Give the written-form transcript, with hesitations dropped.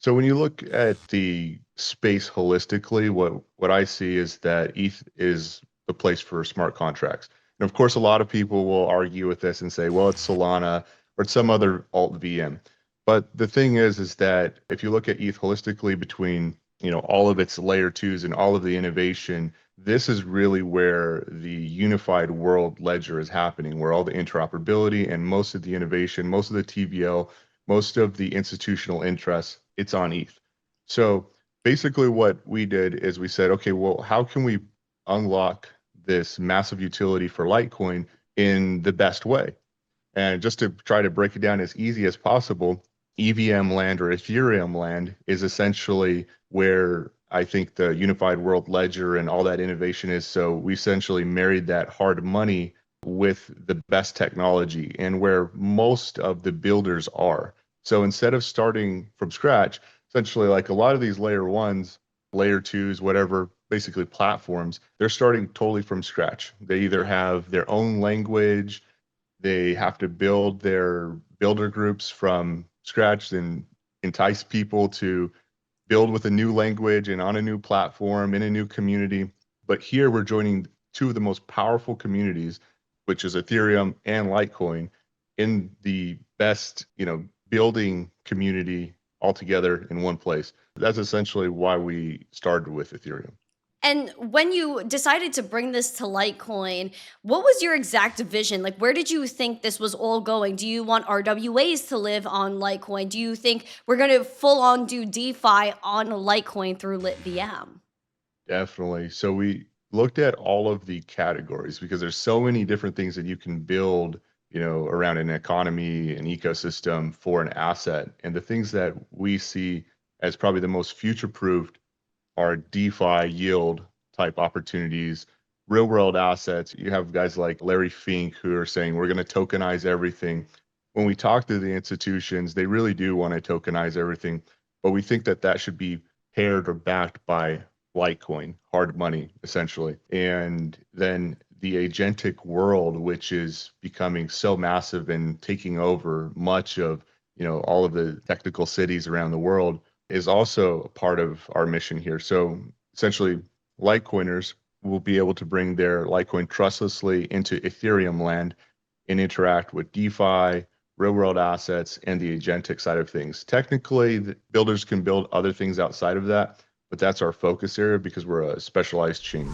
So when you look at the space holistically, what I see is that ETH is the place for smart contracts. And of course, a lot of people will argue with this and say, well, it's Solana or it's some other alt VM. But the thing is that if you look at ETH holistically between, all of its layer twos and all of the innovation, this is really where the unified world ledger is happening, where all the interoperability and most of the innovation, most of the TVL, most of the institutional interest, it's on ETH. So basically what we did is we said, okay, well, how can we unlock this massive utility for Litecoin in the best way? And just to try to break it down as easy as possible, EVM land or Ethereum land is essentially where I think the unified world ledger and all that innovation is. So we essentially married that hard money with the best technology and where most of the builders are. So instead of starting from scratch, essentially like a lot of these layer ones, layer twos, whatever, basically platforms, they're starting totally from scratch. They either have their own language, they have to build their builder groups from scratch and entice people to build with a new language and on a new platform in a new community. But here we're joining two of the most powerful communities, which is Ethereum and Litecoin, in the best, building community all together in one place. That's essentially why we started with Ethereum. And when you decided to bring this to Litecoin, what was your exact vision? Like, where did you think this was all going? Do you want RWAs to live on Litecoin? Do you think we're going to full on do DeFi on Litecoin through LitVM? Definitely. So we looked at all of the categories because there's so many different things that you can build, around an economy, an ecosystem for an asset. And the things that we see as probably the most future-proofed are DeFi yield type opportunities, real world assets. You have guys like Larry Fink who are saying we're going to tokenize everything. When we talk to the institutions, they really do want to tokenize everything, but we think that that should be paired or backed by Litecoin, hard money, essentially. And then the agentic world, which is becoming so massive and taking over much of, all of the technical cities around the world, is also a part of our mission here. So essentially, Litecoiners will be able to bring their Litecoin trustlessly into Ethereum land and interact with DeFi, real world assets, and the agentic side of things. Technically, the builders can build other things outside of that, but that's our focus area because we're a specialized chain.